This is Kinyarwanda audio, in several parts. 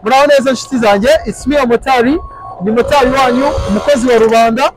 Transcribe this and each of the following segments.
muraho neza inshuti zanjye, ismiya motari ni motari wanyu, umukozi wa rubanda.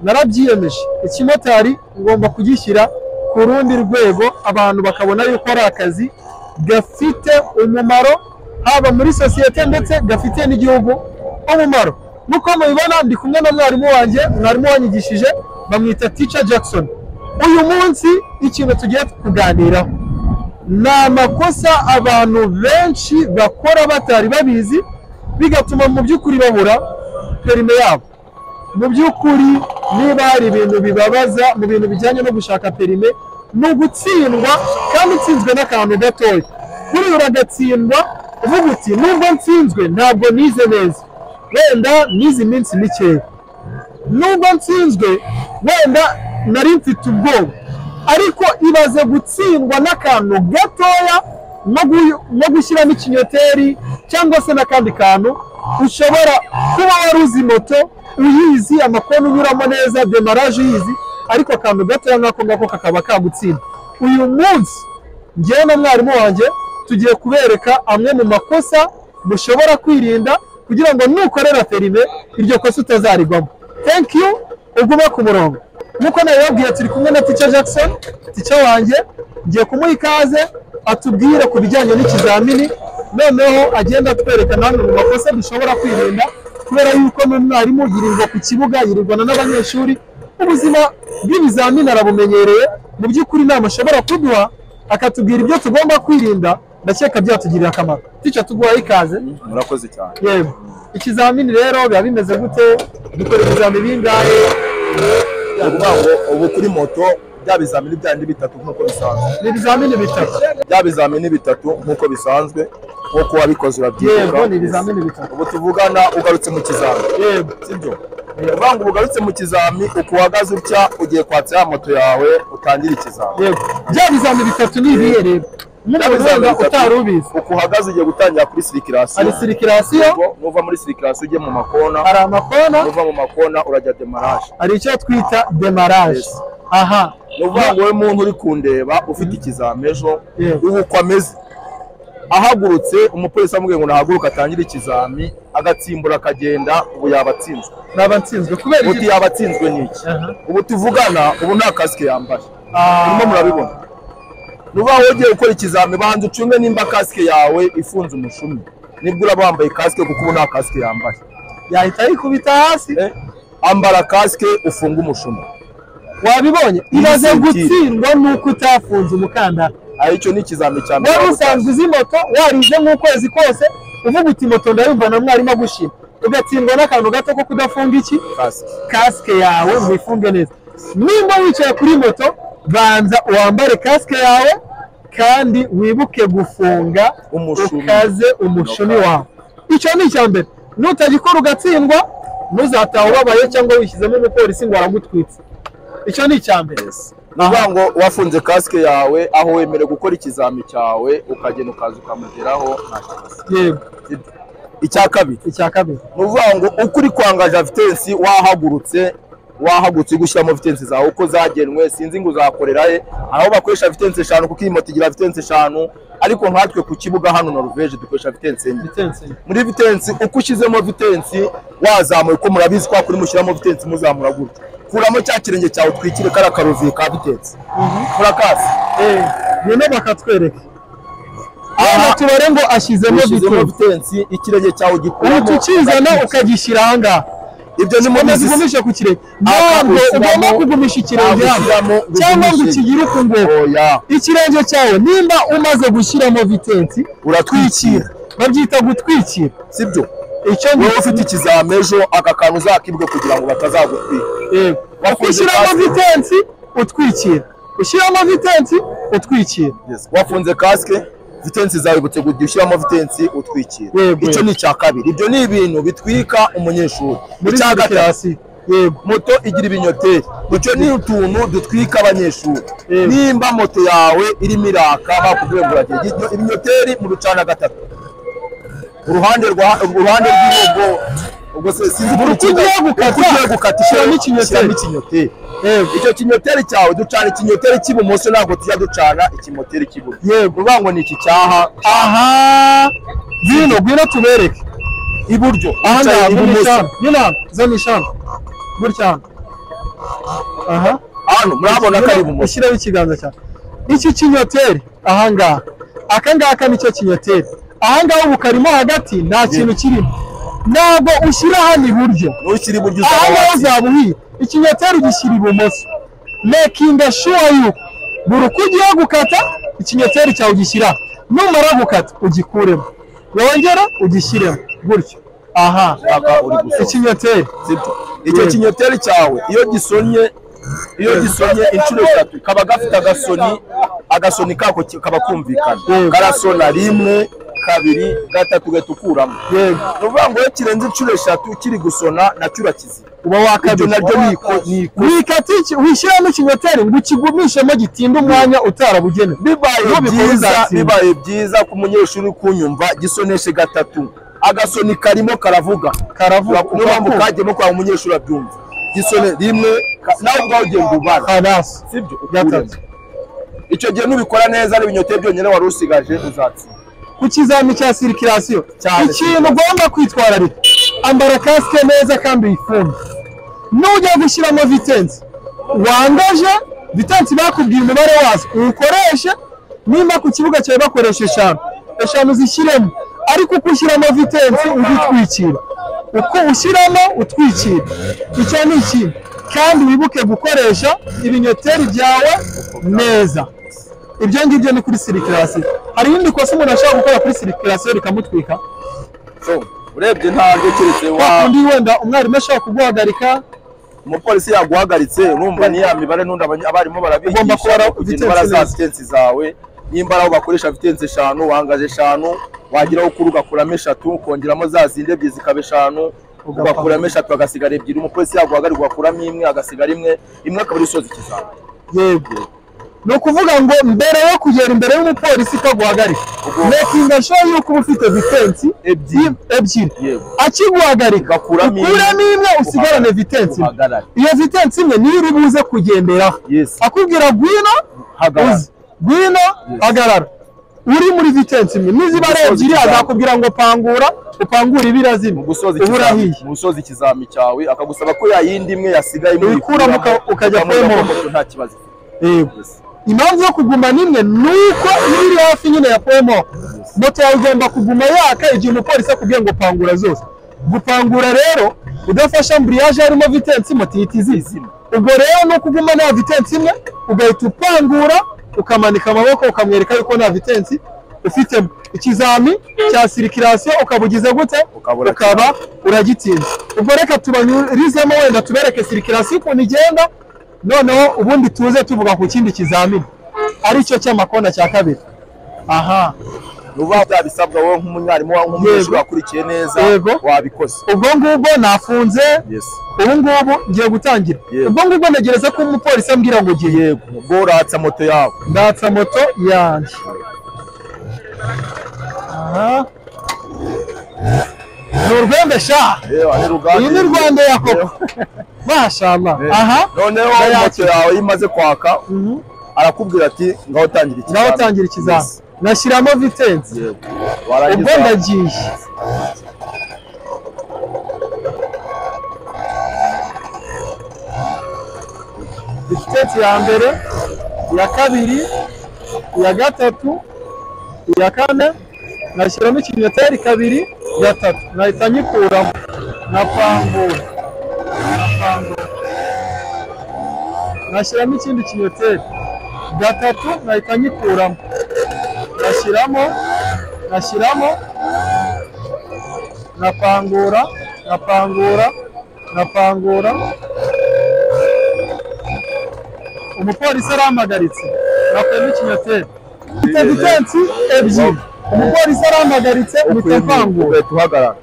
Narabyiyemeje ikimotari ngomba kugishyira ku rundi rwego, abantu bakabona yuko ari akazi gafite umumaro haba muri sosiyete ndetse gafite n'igihugu umumaro. Nuko mubibona ndi kumwe na mwarimu wanjye, mwarimu wanyigishije bamwita Teacher Jackson. Uyu munsi ikintu tugiye kuganiraho ni amakosa abantu benshi bakora batari babizi, bigatuma mu by'ukuri babura perime yabo. Mu by'ukuri niba hari ibintu bibabaza mu bintu bijyanye no gushaka perime, ni ugutsindwa kandi utsinzwe n'akantu gatoya. Kuri uragatsindwa uvuga uti nubwo nsinzwe ntabwo nize neza, wenda nize iminsi mikeya. Nubwo nsinzwe wenda nari mfite ubwoba, ariko ibaze gutsindwa n'akantu gatoya no gushyiramo ikinyoteri cyangwa se n'akandi kantu. Ushobora kuba wari uzi moto uyizi, amakoni unyuramo neza, demarage uyizi, ariko akantu gatoya nk'ako ngako kakaba kagutsinda. Uyu munsi njyewe na mwarimu wanjye tugiye kubereka amwe mu makosa mushobora kwirinda kugira ngo nukorera perime iryo kosa utazarigwamo. Thank you, ugume ku murongo. Nuko nabibabwiye turi kumwe na Teacher Jackson, teacher wanjye. Ngiye kumuha ikaze atubwire ku bijyanye n'ikizamini, noneho agenda atwereka namwe mu makosa dushobora kwirinda, kubera yuko n'umwarimu yirirwa ku kibuga, yirirwana n'abanyeshuri. Ubuzima bw'ibizamini arabumenyereye, mu by'ukuri inama ashobora kuduha akatubwira ibyo tugomba kwirinda, ndakeka byatugirira akamaro. Teacher, tuguhaye ikaze. Murakoze cyane. Yego, ikizamini rero biba bimeze gute? Dukora ibizamini bingahe? Ubu kuri moto bya bizamini byandi bitatu nk'uko bisanzwe. Ni ibizamini bitatu. Bya bizamini bitatu nk'uko bisanzwe, nk'uko wabikoze urabyibuka. Yego, ni ibizamini bitatu. Ubu tuvugana ugarutse mu kizami. Yego, sibyo? Uvuga ngo ugarutse mu kizami, uko uhagaze utya ugiye kwatsa ya moto yawe utangira ikizami. Yego, bya bizamini bitatu ni ibihe rero? N'ubuzanga utari ubizi. Uko uhagaze ugiye gutangira kuri circulation. Ari circulation, nuva muri circulation ujye mu makona. Hari amakona, nuva mu makona urajya demarage. Hari icyo twita demarage. Aha, nuvuga ngo we muntu uri kundeba ufite ikizami ejo, uko ameze ahagurutse, umupolisi amubwiye ngo nahaguruka atangire ikizami, agatsimbura akagenda, ubu yabatsinzwe. Nabatsinzwe kubera iki? Yabatsinzwe niki? Ubu tuvugana, ubu nta kasike yambaye. Urimo murabibona. Nuba wogiye gukora ikizami, banza ucunge nimba kasike yawe ifunze umushumi. Nibwo uraba wambaye kasike, kuko ubu nta kasike yambaye. Yahita yikubita hasi. Ambara kasike ufunga umushumi. Wabibonye? Ibaze gutsindwa nuko utafunze umukandara. Icyo ni ikizami cya mbere. Wari usanzwe uzi moto, warize nk'ukwezi kose, uvuga uti moto ndayumva na mwarimu agushima, ugatsindwa n'akantu gato ko kudafunga iki? Kasike yawe ngo ifunge neza. Nimba wicaye kuri moto, banza wambare kasike yawe kandi wibuke gufunga ukaze umushumi wawe. Icyo ni icya mbere. Nutagikora ugatsindwa, ntuzataha ubabaye cyangwa wishyizemo umupolisi ngo aragutwitse. Icyo ni icya mbere. Nuvuga ngo wafunze kasike yawe, aho wemere gukora ikizami cyawe, ukagenda ukaza ukamugeraho nta kibazo. Yego. Icya kabiri. Nuvuga ngo uko uri kwangaja vitesi, wahagurutse gushyiramo vitesi zawe uko zagenwe, sinzi ngo uzakorera he, aho bakoresha vitesi 5 kuko iyi moto igira vitesi 5, ariko nkatwe ku kibuga hano Norvege dukoresha vitesi 4. Muri vitesi uko ushyizemo vitesi wazamuye, ko murabizi kwa kuri mushyiramo vitesi muzamura gutya, kuramo cya kirenge cyawe twikire kara karovi ka vitesi. Murakasi none bakatwereka aha tubare ngo ashyizemo vitesi, ikirenge cyawe gikuramo, tukizana ukagishyira hanga. Ibyo ni mu zigumisha ku kirenge, ntabwo ugomba kugumisha ikirenge cyangwa ngo ukigire uko ngo ikirenge cyawe nimba umaze gushyiramo vitesi uratwikira. Babyita gutwikira, sibyo? Icyo wowe ufite ikizami ejo, aka kantu uzakibwe kugira ngo batazagutwika. Ushyiramo vitesi utwikira, ushyiramo vitesi utwikira. Wafunze kasike, vitesi zawe butse gudi ushyiramo vitesi utwikira. Icyo ni icya kabiri. Ibyo ni ibintu bitwika umunyeshuri. Icya gatatu, moto igira ibinyoteri. Icyo ni utuntu dutwika abanyeshuri. Nimba moto yawe irimo iraka, bakubwiye ngo uragire ibinyoteri mu rucana gatatu, uruhande rw'ibogo, ubwo se sinzi gukata ikinyoteri. Icyo kinyoteri cyawe ducana ikinyoteri cy'ibumoso, ntabwo tujya ducana ikimoteri cy'iburyo. Yego, uvuga ngo ni iki cyaha. Aha, Gwino tubereke iburyo aha ngaha ibumoso zanishana gutya aha hano murabona ko ari ibumoso ushyiraho ikiganza cyane iki kinyoteri aha ngaha aka ngaka nicyo kinyoteri aha ngaha ubu karimo hagati nta kintu kirimo ntabwo ushyira hano iburyo nushyira iburyo aha ngaha uzaba uhiye ikinyoteri gishyira ibumoso making sure yuko buri uko ugiye gukata ikinyoteri cyawe ugishyira numara gukata ugikuremo wongera ugishyiremo gutyo aha ikinyoteri icyo kinyoteri cyawe iyo gisonye inshuro 3 kaba gafite agasoni kako kaba kumvikana karasona 1 2 3 gatukuramo nuvuga ngo kirenze inshuro 3 kiri gusona nacyo urakizira uba wakabyo naryo wikatiki wishyiramo ikinyoteri ngo ukigumishemo gitinda umwanya utarabugene bibaye byiza ku munyeshuri kunyumva gisoneshe 3 agasoni karimo karavuga n'ubambu kagemo kwa umunyeshuri abyumva gisone 1 nawe ubwaho ugenda ubara sibyo ukuremo icyo gihe nubikora neza n'ibinyoteri byonyine wari usigaje uzatsinda ku kizami cya circulation ikintu ugomba kwitwararika ambara kasike neza kandi uyifunge nujya gushyiramo vitensi wangaje vitensi bakubwiye umubare wazo uwukoreshe nimba ku kibuga cyawe bakoresha 5 zishyiremo ariko uko ushyiramo vitensi uzitwikira uko ushyiramo utwikira icyo ni ikintu kandi wibuke gukoresha ibinyoteri byawe neza ibyo ngibyo ni kuri circulation hari ibindi kosa umuntu ashaka gukora kuri circulation rikamutwika urebye ntabwo keretse undi wenda umwarimu ashaka kuguhagarika umupolisi yaguhagaritse urumva ni ya mibare n'undi abarimo barabigisha kugira za vitensi zawe nimba aho bakoresha vitensi 5 wangaje 5 wagiraho kuruga kuramo 3 kongeramo za zinde ebyiri zikabe 5 ugakuramo 3 agasigara 2 umupolisi yaguhagarika ugakuramo 1 agasigara 1 akaba isoza ikizami yego no kuvuga ngo mbere yo kugera imbere y'umupolisi kaguhagarika making sure yuko ufite vitensi ebyiri akiguhagarika ukuramo 1 usigarane vitensi iyo vitensi imwe niyo uri buze kugenderaho akubwira gwino hagarara uri muri vitensi imwe niziba ari ebyiri azakubwira ngo upangura ibirazima uburahiye mu gusoza ikizami cyawe akagusaba ko yayindi imwe yasigaye uyikuramo ukajya kwemo nta kibazo impamvu yo kuguma nimwe nuko iri hafi nyine ya pomo moto yawe igomba kuguma yaka igihe umupolisi akubwiye ngo pangura zose gupangura rero udafasha ambriage harimo vitensi moto itizizima ubwo rero no kuguma na vitensi imwe ugahita upangura ukamanika amaboko ukamwereka yuko nta vitensi ufite ikizami cya circulation ukabugize gute ukaba uragitsinda ubwo reka tubanyurizemo wenda tubereke circulation ukuntu igenda noneho ubundi tuze tuvuga ku kindi kizamini ari cyo cy'amakona cya kabiri aha nuba byabisabwa wowe nk'umunyarimu wawe nk'umunyeshuri wakurikiye neza wabikoze ubwo ngubwo nafunze ubu ngubu ngiye gutangira ubwo ngubwo ntegereza ko umupolisi ambwira ngo giye yego ubwo uratsa moto yawe ndatsa moto yanjye aha Urwembe sha. Iyi ni Rwanda ya koko. Mashallah. Aha. Noneho moto yawe imaze kwaka arakubwira ati ngaho tangira ikizami. Ngaho tangira ikizami. Nashyiramo vitensi. Ubwo ndagiye. Vitensi ya mbere, ya kabiri, ya gatatu, ya kane, nashyiramo ikinyoteri kabiri, gatatu. Nahita nyikuramo. Napangura. Nashyiramo ikindi kinyoteri. Gatatu, nahita nyikuramo. Nashyiramo. Napangura. Umupolisi arampagaritse. Nakwema ikinyoteri. Mfite vitensi ebyiri. Umupolisi arampagaritse mutavangura. Tuhagarara.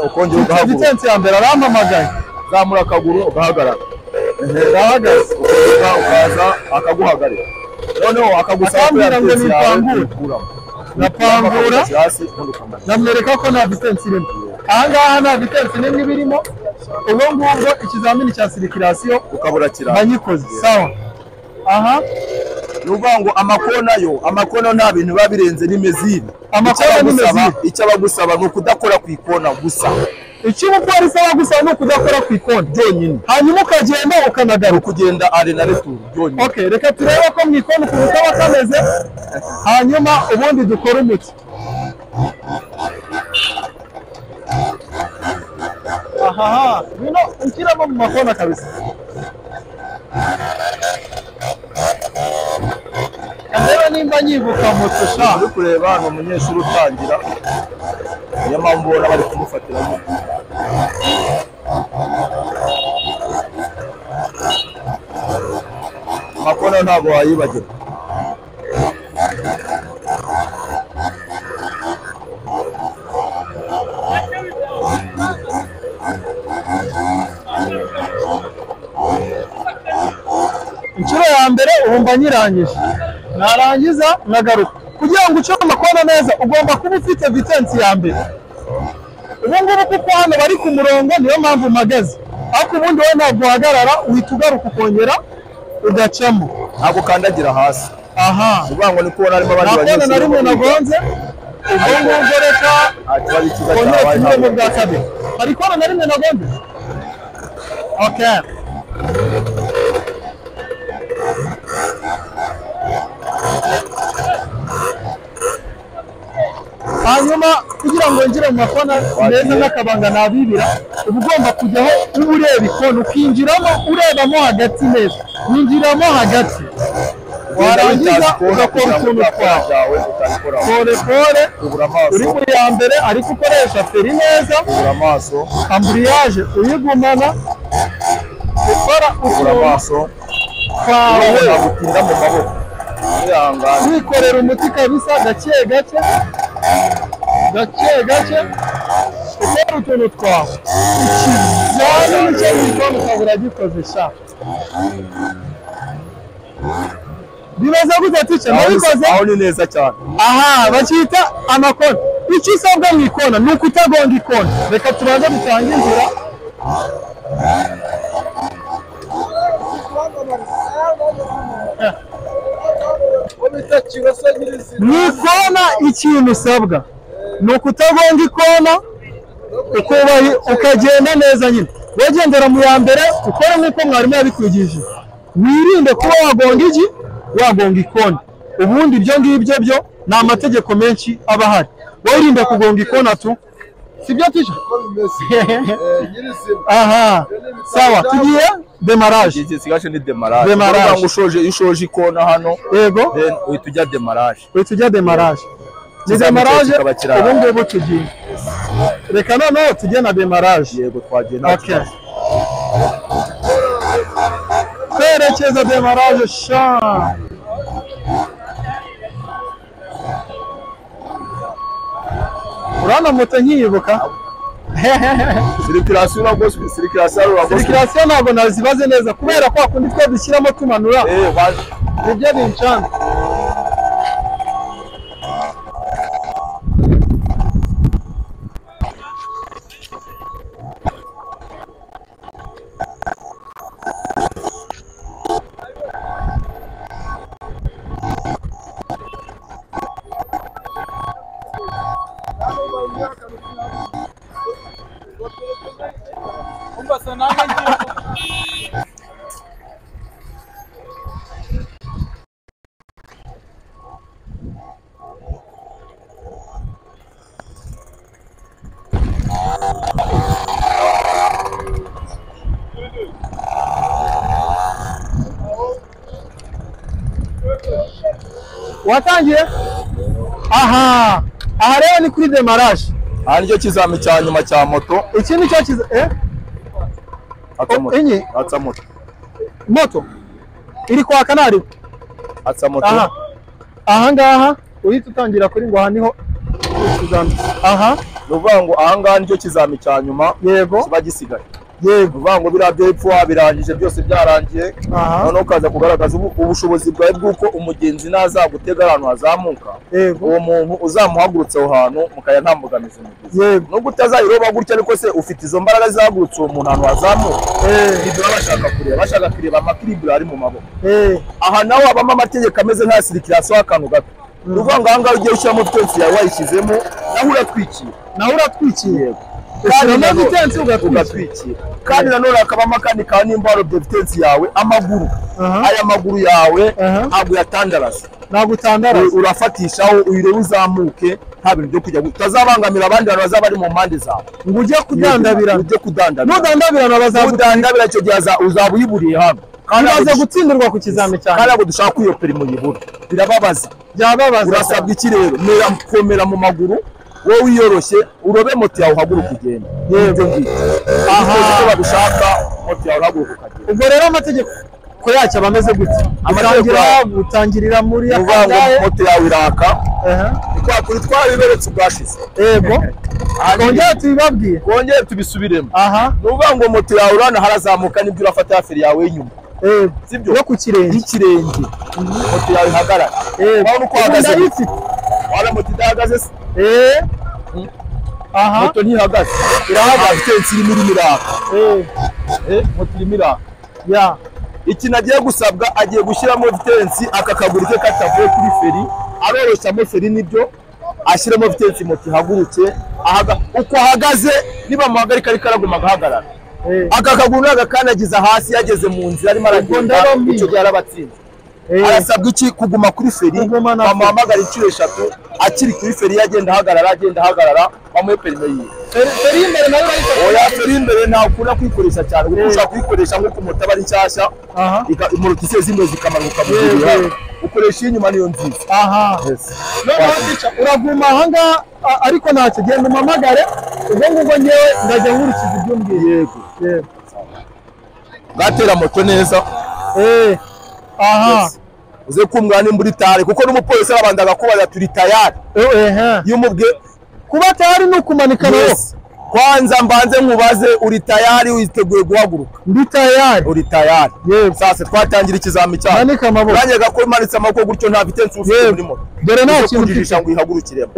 Ukongera ugahaguruka. Vitensi ya mbere arampamagaye. Zamura akaguru ugahagarara. Ndahagaze. Ukaza akaguhagarika. Noneho akagusaba ngo nipangure. Napangura. Namwereka ko nta vitensi irimo. Aha ngaha nta vitensi n'imwe birimo. Ubwo ngubwo ikizamini cya sirikirasiyo ukabura kiranga. Banyikoze. Sawa. Aha. nuvuga ngo amakona nta bintu biba birenze n'imeziri. Amakona n'imeziri. Icyo abagusaba ni ukudakora ku ikona gusa. Icyo umupolisi abagusaba ni ukudakora ku ikona byonyine. Hanyuma ukagenda ukanagaruka. Kugenda ari na retour byonyine. Okay, reka turebe ko mu ikona ukuntu kaba kameze. Hanyuma ubundi dukora umuti. Aha, bino ukiramo mu makona kabisa. Reba nimba nyibuka moto sha. Uri kureba hano umunyeshuri utangira. Niyo mpamvu ubona bari kumufatiramo. Makona ntabwo wayibagira. Inshuro ya mbere ubumba nyirangije, narangiza nagaruka. Kugira ngo uce amakona neza ugomba kuba ufite vitence ya mbere. Ubu ngubu kuko hano bari ku murongo niyo mpamvu mpagaze, ariko ubundi wowe ntabwo uhagarara uhita ugaruka ukongera ugacamo, ntabwo kandagira hasi. Aha, uvuga ngo ni kubona harimo abandi banyeshuri nari mu nagonze. Ubwo ngubwo reka kongera tugire mu bwa kabiri. Hari kona nari mu nagonze. Okay. Hanyuma kugira ngo ngire mu makona neza n'akabanga nabibira, uba ugomba kujyaho uba ureba ikona ukinjiramo urebamo hagati neza. Winjiramo hagati, warangiza ugakora utuntu twawe pole uri muri ya mbere, ariko ukoresha feri neza, amburiyage uyigumana, ukora utuntu twawe gutinda mu maboko, wikorera umuti kabisa gake gake ukora utuntu twawe. Ikizamini nicyo wikona ukabura gikoze sha. Bibaza gute tice nabikoze? Aho ni neza cyane. Aha, bakita amakona. Icyo isabwa mu ikona ni ukutagonga ikona. Reka tubanze dutange inzira. Mu ikona ikintu usabwa ni ukutagonga ikona, ukagenda neza nyine. Wegendera mu ya mbere ukora nk'uko mwarimu yabikwigishije. Wirinde kuba wagonga ikona. Ubundi ibyo ngibyo byo ni amategeko menshi aba ahari. Wirinde kugonga ikona tu. Sibyo tisha? Aha. Sawa, tugiye demarage. Igisigaje ni demarage. Demarage ushoje ikona hano. Yego. Then uhita ujya demarage. Ni demarage ubu ngubu tugiye. Reka noneho tujye na demarage. Yego twagiye na. Okay. Kwerekeza demarage sha. Urana moto nkiyibuka. Circulation ntabwo nazibaze neza kubera ko akundi twe dushyiramo tumanura. Nibyo bincana. Watangiye? Aha. Aha rero ni kuri demarage. Aha nicyo kizami cya nyuma cya moto. Iki nicyo Atsa moto. Moto iri kwaka nari. Atsa moto. Aha ngaha uhita utangira kuri ngo aha niho kizami. Aha. Nuvuga ngo aha ngaha nicyo kizami cya nyuma. Yego. Kiba gisigaye. yego uvuga ngo biriya byo hepfo birangije byose byarangiye noneho ukaza kugaragaza ubushobozi bwawe bw'uko umugenzi nazagutega ahantu hazamuka uwo muntu uzamuhagurutse aho hantu mukaya nta mbogamizi mugize nubwo utazayiroba gutya ariko se ufite izo mbaraga zahagurutse uwo muntu ahantu hazamuka ibyo bashaka kureba amakiribure ari mu maboko aha naho habamo amategeko ameze nka sirikirasiyo y'akantu gato uvuga ngo ahangaha ugiye ushyiramo vitensi yawe wayishyizemo naho uratwikiye ushyiramo vitensi ugatwikira kandi nanone hakabamo akandi ka nimba warobye vitensi yawe amaguru aya maguru yawe ntabwo yatandaraza urafatishaho uyirebe uzamuke nta bintu byo kujya utazabangamira abandi bantu bazaba bari mu mpande zawe ngo ujye kudandabira nudandabirana bazagudandabira icyo gihe uzaba uyiburiye hano umaze gutsindirwa ku kizami cyane kandi ntabwo dushaka iyo perimi uyibura birababaza urasabwa iki rero komera mu maguru wowe wiyoroshye urobe moto yawe uhaguruka ugenda yego aha babishaka moto yawe uhaguruka ukagenda ubwo rero amategeko ko yacyo abameze gute gutangirira muri akagaye moto yawe iraka kwa kuri twabiberetse ubwashize yego kongera tubisubiremo nuvuga ngo moto yawe urana harazamuka nibyo urafata feri yawe y'inyuma sibyo no ku kirenge moto yawe ihagarara urabona uko uhagaze wala moto idahagaze se moto ntihagaze irahagaze vitensi irimo iraka moto irimo iraka iki nagiye gusabwa agiye gushyiramo vitensi aka kaguru ke katavuye kuri feri aroroshyamo feri nibyo ashyiramo vitensi moto ihaguruke uko ahagaze niba muhagarika ariko araguma agahagarara aka kaguru nagakanagiza hasi yageze mu nzira arimo aragenda icyo gihe arabatsinze arasabwa iki kuguma kuri feri bamuhamagara inshuro 3 akiri kuri feri yagenda ahagarara bamuhe perime yiwe feri imbere nayo feri imbere ntawe ukunda kuyikoresha cyane kuko ushobora kuyikoresha nk'uko moto aba ari nshyashya imurutise zimwe zikamanuka mu gihe ukoresha inyuma niyo nziza uraguma ahangaha ariko ntacyo genda umpamagare ubwo ngubwo ngewe ndajya nkurikiza ibyo mbwiye yego gatera moto neza uze kumwana imburi tare kuko n'umupolisi arabanza agakubaza turi tayari yumubwe kuba tayari no kumanika nayo kwanza mbanze nkubaze uri tayari witeguye guhaguruka ndi tayari uri tayari sasa twatangira ikizami cyane manika amaboko uranyega ko imanitse amaboko gutyo nta vitensi ufite muri moto dore nta kintu kujijisha ngo ihagurukiremo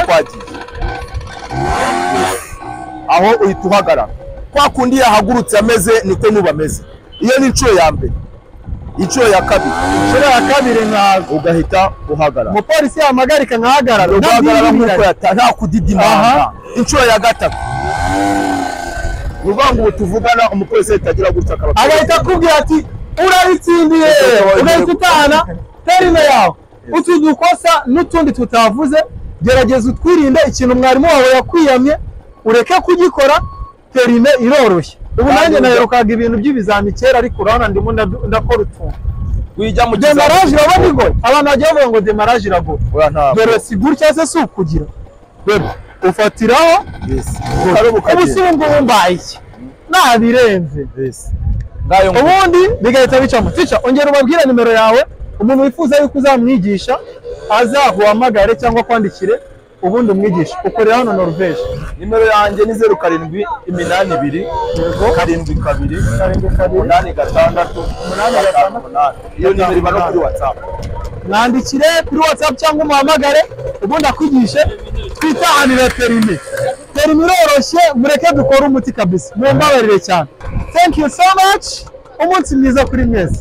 twagiye aho uhita uhagarara kwa kundi yahagurutse ameze niko nubameze iyo ni inshuro ya mbere inshuro ya kabiri nkago ugahita uhagarara umupolisi yamagarika nkahagarara nta kudidimana inshuro ya gatatu uvuga ngo tuvugana umupolisi ahitagira gutya agahita akubwira ati urabitsindiye ugahita utahana perime yawe utu dukosa n'utundi tutavuze gerageza utwirinde ikintu mwarimu wawe yakwiyamye ureke kugikora perime iroroshye ubu nanjye naherukaga ibintu by'ibizami kera ariko urabona ndimo ndakora utuntu wijya mu demarage urabona ingo abantu bagiye bavuga ngo demarage iragora dore si gutya se si ukugira ufatiraho ubusungu mbaye iki nabirenze ubundi bigahita bicamo tica ongera ubabwire nimero yawe umuntu wifuza yuko uzamwigisha azaguhamagare cyangwa kwandikire ubundi umwigisha ukorera hano Norvège nimero yanjye ni 0782 72 8 iyo nimero iba no kuri WhatsApp mwandikire kuri WhatsApp cyangwa umuhamagare ubundi akwigishe twitahanire perime iroroshye mureke dukore umuti kabisa mumbabarire cyane thank you so much umunsi mwiza kuri mwese